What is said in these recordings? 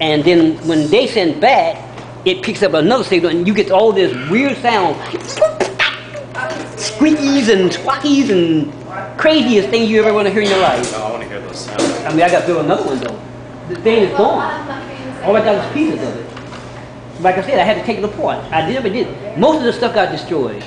And then when they send back, it picks up another signal, and you get all this weird sound, squeakies and squawkies and craziest thing you ever want to hear in your life. No, I want to hear those sounds. I mean, I got to build another one though. The thing is gone. All I got is pieces of it. Like I said, I had to take it apart. I never did. Most of the stuff got destroyed.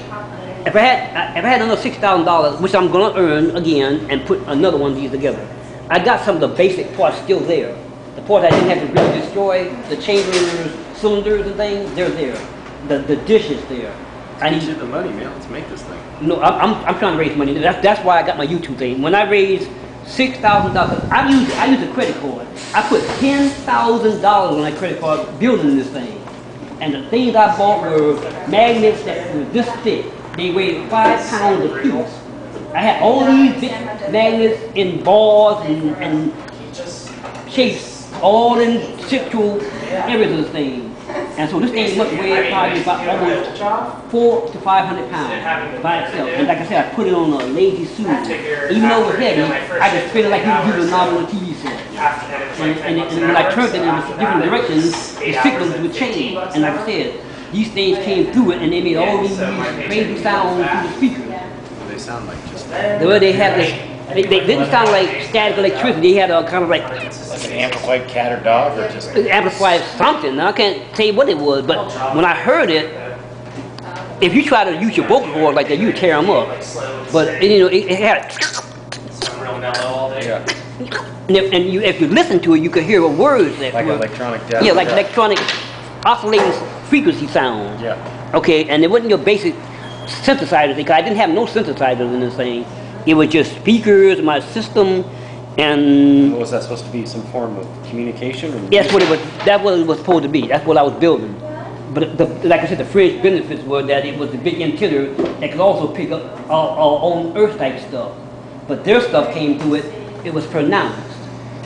If I had another $6,000, which I'm going to earn again, and put another one of these together, I got some of the basic parts still there. The parts I didn't have to really destroy, the chambers, cylinders and things, they're there. The dish is there. I need you the money, man. Let's make this thing. No, I'm trying to raise money. That's why I got my YouTube thing. When I raised $6,000, I used a credit card. I put $10,000 on that credit card building this thing. And the things I bought were magnets that were this thick. They weighed 5 pounds a piece. I had all these big magnets in bars and shapes, all in situ, everything thing. And so this thing must weigh probably about almost 400 to 500 pounds by itself. And like I said, I put it on a lazy suit. Even though it was heavy, I could spin it like you would do a novel or TV set. And when I turned it in different directions, the signals would change. And like I said, these things came through it, and they made all these crazy sounds through the speakers. They sound like just... The way they had this, they didn't sound like static electricity. They had a kind of like an amplified cat or dog, or just... amplified something. I can't say what it was, but when I heard it, if you try to use your vocal cords like that, you would tear them up. But you know, it had... Yeah. And if you listen to it, you could hear the words that like were... electronic... Yeah, like electronic oscillating frequency sound. Yeah. Okay, and it wasn't your basic synthesizer, because I didn't have no synthesizers in this thing. It was just speakers, my system, and... What was that supposed to be? Some form of communication? Or that's what it was. That's what it was supposed to be. That's what I was building. But like I said, the fringe benefits were that it was a big antenna that could also pick up our own Earth type stuff. But their stuff came through it. It was pronounced,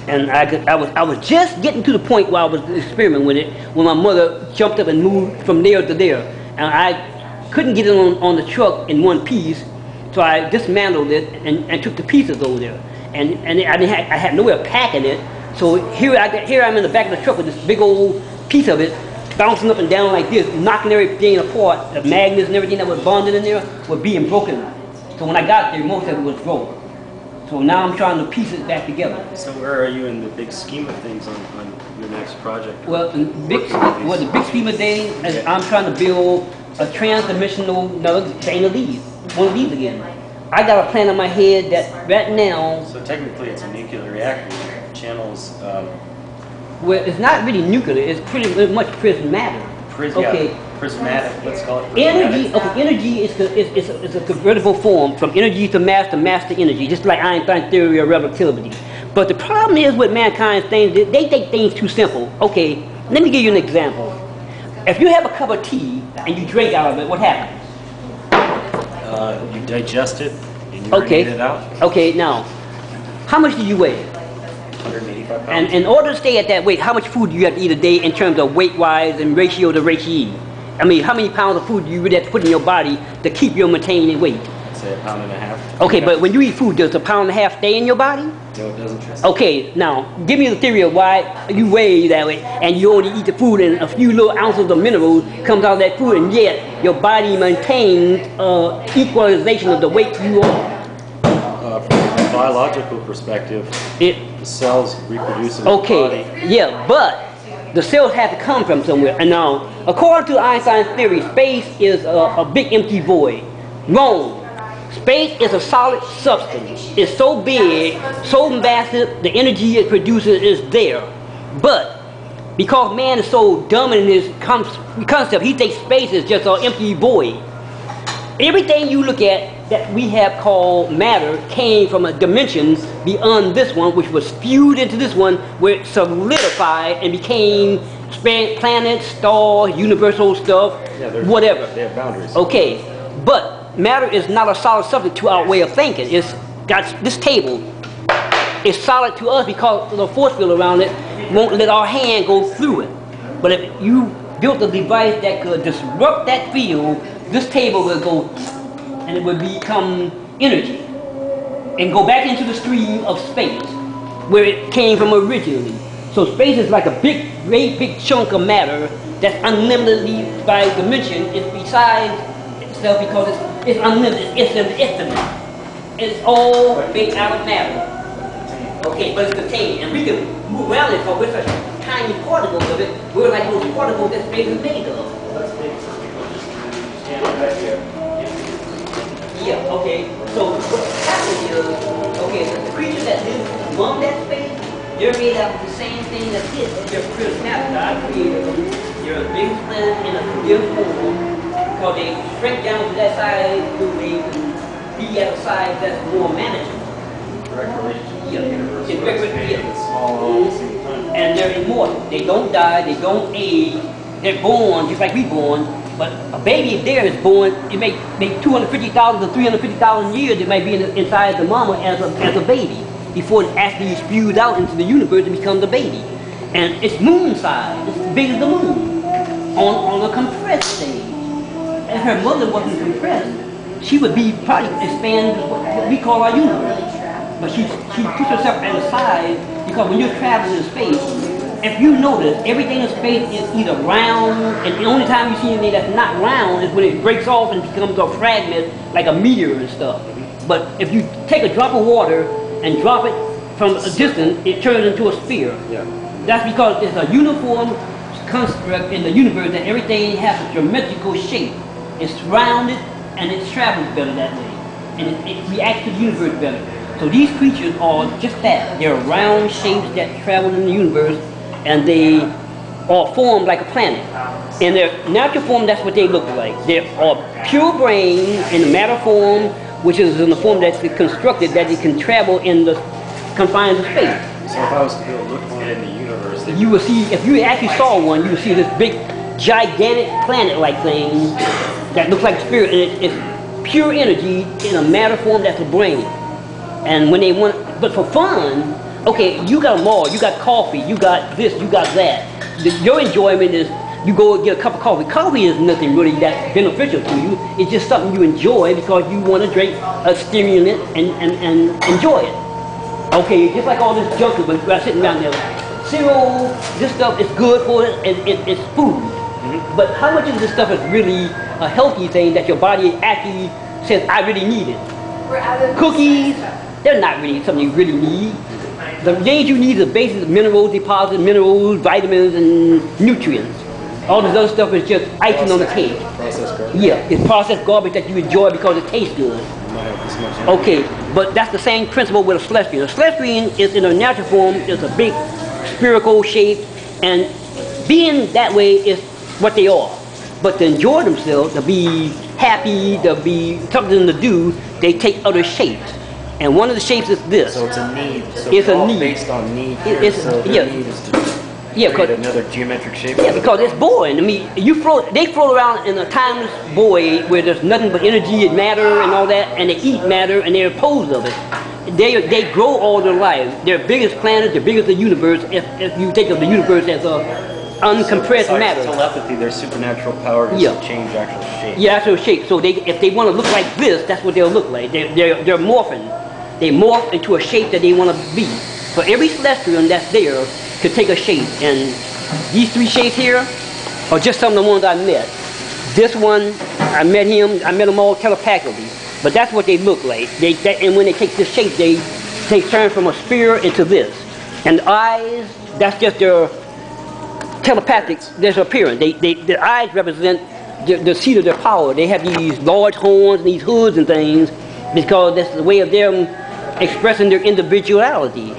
and I was just getting to the point where I was experimenting with it when my mother jumped up and moved from there to there, and I couldn't get it on the truck in one piece. So I dismantled it and took the pieces over there, and I had nowhere packing it. So here I'm in the back of the truck with this big old piece of it, bouncing up and down like this, knocking everything apart. The magnets and everything that was bonded in there were being broken. So when I got there, most of it was broke. So now I'm trying to piece it back together. So where are you in the big scheme of things on your next project? Well, the big scheme of things is I'm trying to build a transdimensional chain of these. One of these again. I got a plan in my head that right now... So technically it's a nuclear reactor. Channels... well, it's not really nuclear. It's pretty much prismatic. Okay. Prismatic, let's call it prismatic. Energy is a convertible form from energy to mass to energy, just like Einstein's theory of relativity. But the problem is with mankind's things, they take things too simple. Okay, let me give you an example. If you have a cup of tea and you drink out of it, what happens? You digest it and you urinate it out. Okay, now, how much do you weigh? 185 pounds. And in order to stay at that weight, how much food do you have to eat a day in terms of weight-wise and ratio to ratio? I mean, how many pounds of food do you really have to put in your body to keep your maintaining weight? Say 1.5 pounds. Okay, but when you eat food, does 1.5 pounds stay in your body? No, it doesn't. Okay, now, give me the theory of why you weigh that way and you only eat the food and a few little ounces of minerals comes out of that food, and yet your body maintains equalization of the weight you are. From a biological perspective, the cells reproduce in the body. Yeah, but the cells have to come from somewhere. And now, according to Einstein's theory, space is a big empty void. Wrong. Space is a solid substance. It's so big, so massive, the energy it produces is there. But because man is so dumb in his concept, he thinks space is just an empty void. Everything you look at that we have called matter came from a dimension beyond this one, which was spewed into this one, where it solidified and became planets, stars, universal stuff, whatever. They have boundaries. Okay, but matter is not a solid subject to our way of thinking. It's got this table. It's solid to us because the force field around it won't let our hand go through it. But if you built a device that could disrupt that field, this table will go and it would become energy and go back into the stream of space where it came from originally. So So space is like a big, great big chunk of matter that's unlimitedly by dimension. It's besides itself because it's unlimited. It's infinite. It's all made out of matter. Okay, but it's contained, and we can move around it because we're such tiny particles of it. We're like those particles that space is made of. Yeah, okay. So what's happening is, okay, the creatures that live among that space, they're made out of the same thing that hits their prismatic. I created them. They're a big planet in a dim form because they shrink down to that size so they can be at a size that's more manageable. Direct relationship. Yeah. Universe, It's very, big and small all at the same time. And they're immortal. They don't die, they don't age. They're born just like we born. But a baby, if there is born, it may 250,000 to 350,000 years. It might be inside the mama as a baby before it actually spews out into the universe and becomes a baby. And it's moon size. It's big as the moon on a compressed stage. If her mother wasn't compressed, she would be probably expand what we call our universe. But she puts herself at a size because when you're traveling in space, if you notice, everything in space is either round, and the only time you see anything that's not round is when it breaks off and becomes a fragment like a meteor and stuff. But if you take a drop of water and drop it from a distance, it turns into a sphere. Yeah. That's because it's a uniform construct in the universe that everything has a geometrical shape. It's rounded and it travels better that way. And it reacts to the universe better. So these creatures are just that. They're round shapes that travel in the universe, and they are formed like a planet. In their natural form, that's what they look like. They are pure brain in the matter form, which is in the form that's constructed that it can travel in the confines of space. So if I was to go look for it in the universe, then You will see, if you actually saw one, you would see this big, gigantic planet-like thing that looks like a spirit, and it's pure energy in a matter form that's a brain. And when they want, but for fun, okay, you got a mall, you got coffee, you got this, you got that. Your enjoyment is you go and get a cup of coffee. Coffee is nothing really that beneficial to you. It's just something you enjoy because you want to drink a stimulant and enjoy it. Okay, just like all this junk when we're sitting around there. Cereal, this stuff is good for it, and it's food. Mm-hmm. But how much of this stuff is really a healthy thing that your body actually says, I really need it? Cookies, they're not really something you really need. The things you need are basic minerals, deposits, minerals, vitamins, and nutrients. All this other stuff is just icing on the cake. processed garbage. Yeah, it's processed garbage that you enjoy because it tastes good. Okay, but that's the same principle with a celestial. A celestial is in a natural form, is a big spherical shape, and being that way is what they are. But to enjoy themselves, to be happy, to be something to do, they take other shapes. And one of the shapes is this. So it's a need. So it's a need. Based on need. So their need is to create another geometric shape. Yeah, because it's boring. I mean, they float around in a timeless void where there's nothing but energy and matter and all that, and they eat matter and they're opposed of it. They grow all their lives. Their biggest planet, the biggest the universe, if you think of the universe as a uncompressed matter. Telepathy, their supernatural power is to change actual shape. Yeah, actual shape. So if they want to look like this, that's what they'll look like. They're morphing. They morph into a shape that they want to be. So every celestial that's there could take a shape. And these three shapes here are just some of the ones I met. This one, I met them all telepathically. But that's what they look like. And when they take this shape, they turn from a sphere into this. And the eyes, that's just their telepathic, their appearance. Their eyes represent the seat of their power. They have these large horns and these hoods and things because that's the way of them expressing their individuality.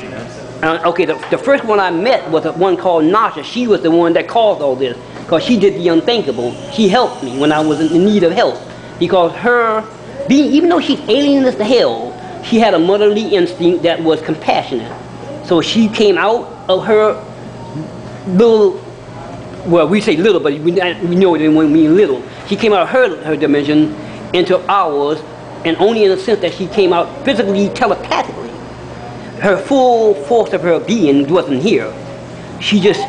Okay, the first one I met was one called Nasha. She was the one that caused all this because she did the unthinkable. She helped me when I was in need of help because even though she's alien as to hell, she had a motherly instinct that was compassionate. So she came out of her little, well, we say little, but we know it when we mean little. She came out of her dimension into ours, and only in the sense that she came out physically, telepathically. Her full force of her being wasn't here. She just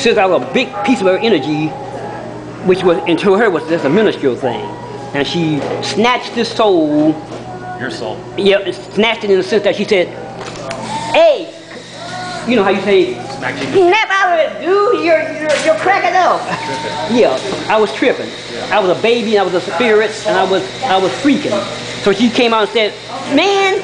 sent out a big piece of her energy, which was, into her, was just a minuscule thing. And she snatched this soul. Your soul. Yeah, snatched it in the sense that she said, hey, you know how you say, Smacked you. Snap out of it, dude. You're cracking up. Yeah, I was tripping. I was a baby and I was a spirit and I was freaking. So she came out and said, "Man,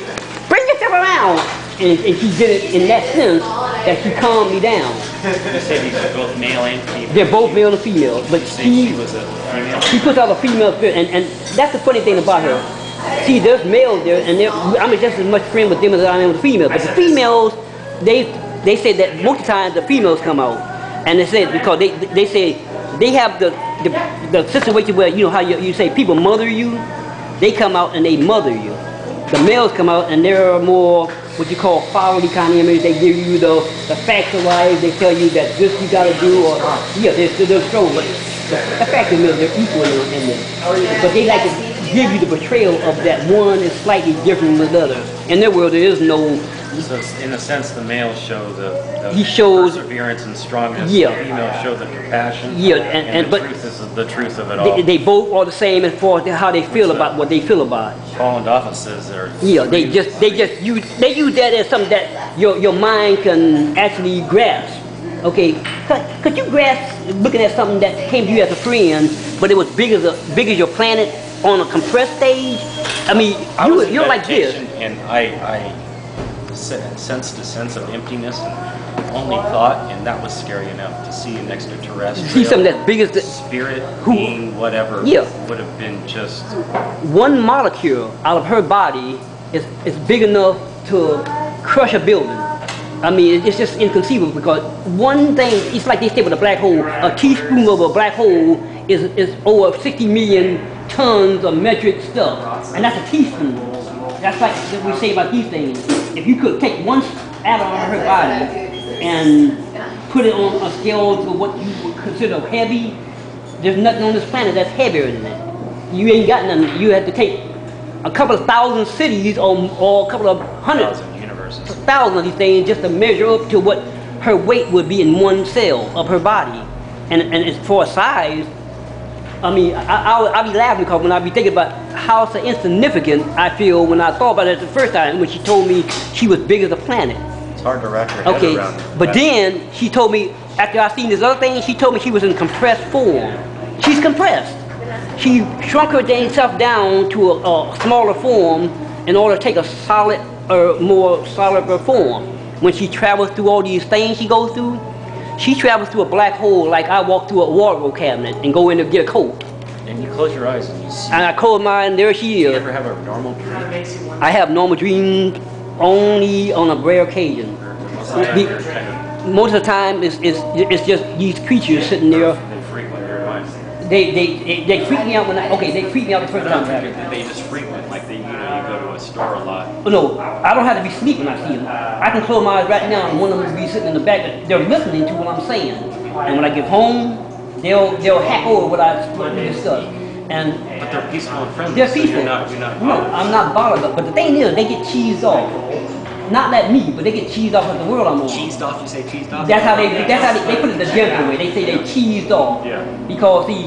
bring yourself around." And she did it in that sense that she calmed me down. You said these are both male and female. They're both male and female, but She was a female. she puts out a female spirit, and that's the funny thing about her. See, there's males there, and I'm just as much friend with them as I am with the females. But the females, they say that most of the time the females come out, and they say because they say they have the situation where, you know how you say people mother you, they come out and they mother you. The males come out and they're more what you call quality kind of image. They give you the facts of life. They tell you that this you got to do, or yeah, they're strong. But the fact of it, they're equal in this. But they like to give you the portrayal of that one is slightly different than the other. In their world, there is no. So in a sense, the males show the He shows perseverance and strongness. Yeah. The females show the compassion. Yeah, and the but truth is the truth of it all. they both are the same as far as how they feel about what they feel about. Paul and Daphne says they're. Yeah, they use that as something that your mind can actually grasp. Okay, could you grasp looking at something that came to you as a friend, but it was big as your planet on a compressed stage? I mean, you're like this. And I sensed a sense of emptiness and only thought, and that was scary enough to see an extraterrestrial. See something that's big as the spirit, being, whatever, yeah, would have been just one molecule out of her body is big enough to crush a building. I mean, it's just inconceivable because one thing, it's like they say with a black hole, a teaspoon of a black hole is over 60 million tons of metric stuff, and that's a teaspoon. That's like what we say about these things. If you could take one atom out of her body and put it on a scale to what you would consider heavy, there's nothing on this planet that's heavier than that. You ain't got nothing. You have to take a couple of thousand cities or a couple of hundreds, thousands of these things just to measure up to what her weight would be in one cell of her body. And as for size, I mean, I'll be laughing because when I be thinking about how insignificant I feel when I thought about it the first time when she told me she was big as a planet. It's hard to wrap your head around. But then she told me, after I seen this other thing, she told me she was in compressed form. She's compressed. She shrunk herself down to a smaller form in order to take a solid or more solid form. When she travels through all these things she goes through, she travels through a black hole like I walk through a wardrobe cabinet and go in to get a coat. And you close your eyes and you see. And I close mine and there she is. You ever have a normal dream? I have normal dreams only on a rare occasion. Most of the time it's just these creatures sitting there. They freak me out when they freak me out the first time. They just frequent, like you go to a store a lot. No, I don't have to be sleeping when I see them. I can close my eyes right now and one of them will be sitting in the back. They're listening to what I'm saying. And when I get home, they'll hack over what I discuss. But they're peaceful and friendly. They're peaceful. So you're not no, I'm not bothered. But the thing is, they get cheesed off. Not like me, but they get cheesed off at the world I'm on. Cheesed off? You say cheesed off? That's how they put it the gentle way. They say they cheesed off. Yeah. Because see,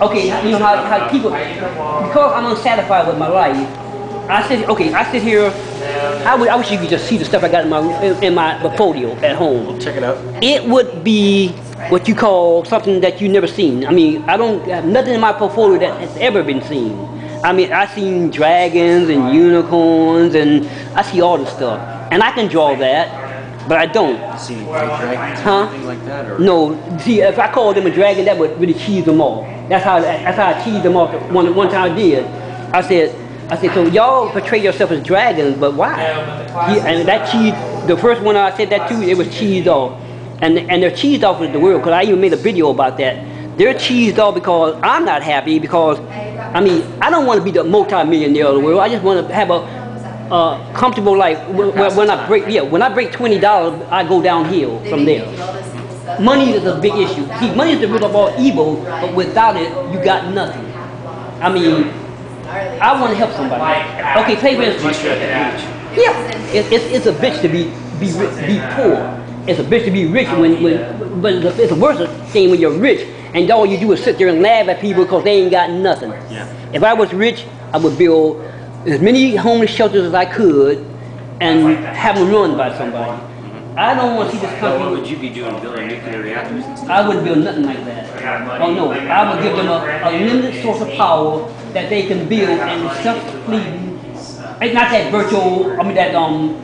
okay, you know how people, because I'm unsatisfied with my life, I sit here, I wish you could just see the stuff I got in my portfolio at home. We'll check it out. It would be what you call something that you've never seen. I mean, I don't have nothing in my portfolio that has ever been seen. I mean, I've seen dragons and unicorns and I see all this stuff. And I can draw that, but I don't. See any white dragons or anything like that? Or? No, see, if I called them a dragon, that would really cheese them off. That's how I cheesed them off one time I did. I said, so y'all portray yourself as dragons, but why? And that cheese, the first one I said that to, it was cheesed off. And they're cheesed off with the world, because I even made a video about that. They're cheesed off because I'm not happy, because, I mean, I don't want to be the multi-millionaire of the world. I just want to have a comfortable life. When I break $20, I go downhill from there. Money is a big issue. See, money is the root of all evil, but without it, you got nothing. I mean, I want to help somebody. Okay, say for instance. Yeah, it's a bitch to be poor. It's a bitch to be rich but it's a worse thing when you're rich and all you do is sit there and laugh at people because they ain't got nothing. Yeah. If I was rich, I would build as many homeless shelters as I could and have them run by somebody. I don't want to see this Well, what country. would you be doing, building nuclear reactors and stuff? I wouldn't build nothing like that. Oh no, I would give them a limited source of power that they can build and self-leading. It's not that virtual, I mean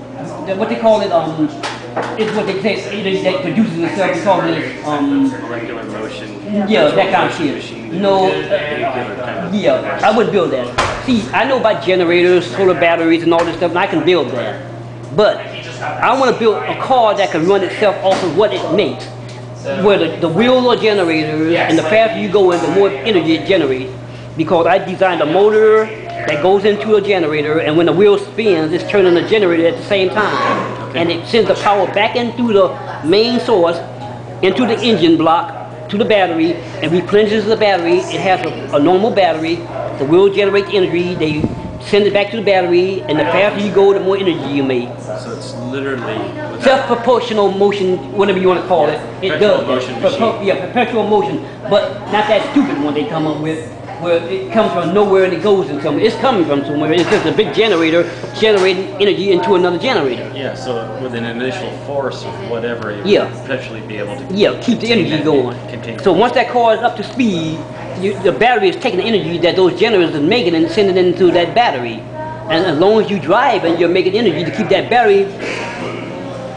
what they call it, it's what they say, that produces itself, they call it, Molecular motion. yeah, that kind of shit. Machine, No, nuclear kind of- yeah, I wouldn't build that. See, I know about generators, solar batteries and all this stuff, and I can build that. But I want to build a car that can run itself off of what it makes. Where the wheels are generators, and the faster you go in, the more energy it generates. Because I designed a motor that goes into a generator, and when the wheel spins, it's turning the generator at the same time. And it sends the power back into the main source, into the engine block, to the battery, and replenishes the battery. It has a normal battery. The wheel generates energy. They send it back to the battery, and the faster you go, the more energy you make. So it's literally Self-proportional motion, whatever you want to call it. It Perpetual does. motion that. machine. Yeah, perpetual motion, but not that stupid one they come up with, where it comes from nowhere and it goes in somewhere. It's coming from somewhere. It's just a big generator generating energy into another generator. Yeah, so with an initial force of whatever, it Yeah. would potentially be able to Keep the energy contain going. that- contain So once that car is up to speed, the battery is taking the energy that those generators are making and sending it into that battery. And as long as you drive and you're making energy to keep that battery,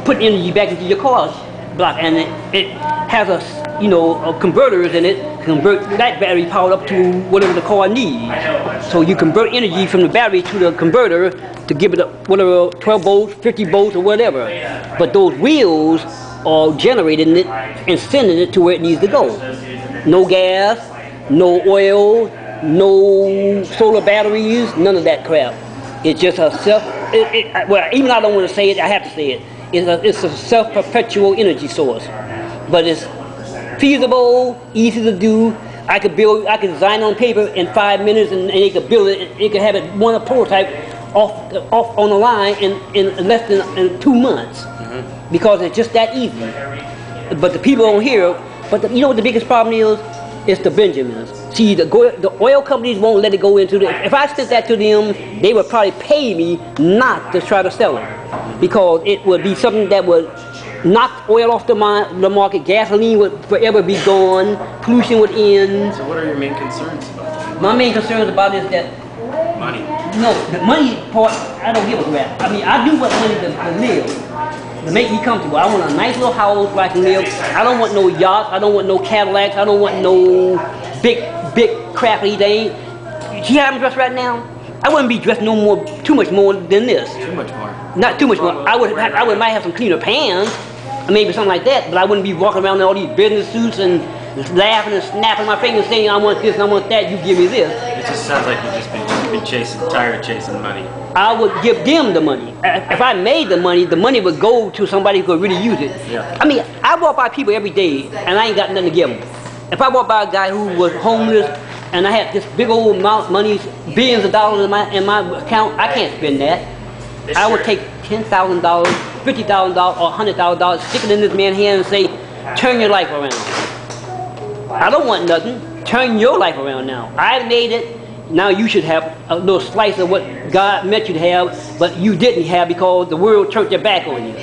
putting energy back into your car block, and it has converters in it, convert that battery powered up to whatever the car needs. So you convert energy from the battery to the converter to give it whatever 12 volts, 50 volts, or whatever. But those wheels are generating it and sending it to where it needs to go. No gas, no oil, no solar batteries, none of that crap. It's just a well, even I don't want to say it, I have to say it. It's a self-perpetual energy source. But it's feasible, easy to do. I could design on paper in 5 minutes, and they could build it. It could have it one prototype off on the line in less than 2 months, because it's just that easy. But the people don't hear. But you know what the biggest problem is? It's the Benjamins. See, the oil companies won't let it go into the. If I sent that to them, they would probably pay me not to try to sell it, because it would be something that would knock oil off the market. Gasoline would forever be gone. Pollution would end. So what are your main concerns about My main concerns about it is that money? no, the money part I don't give a crap. I mean, I do want money to live, to make me comfortable. I want a nice little house where I can live. I don't want no yachts. I don't want no Cadillacs. I don't want no big crappy thing. See how I'm dressed right now? I wouldn't be dressed too much more than this. Too much more. Not too much more. I might have some cleaner pants, or maybe something like that. But I wouldn't be walking around in all these business suits and laughing and snapping my fingers, saying I want this and I want that. You give me this. It just sounds like you've just been tired of chasing money. I would give them the money. If I made the money would go to somebody who could really use it. Yeah. I mean, I walk by people every day, and I ain't got nothing to give them. If I walk by a guy who was homeless, and I had this big old amount of money, billions of dollars in my account, I can't spend that. I would take $10,000, $50,000, or $100,000, stick it in this man's hand and say, turn your life around. I don't want nothing. Turn your life around now. I made it. Now you should have a little slice of what God meant you to have, but you didn't have because the world turned their back on you.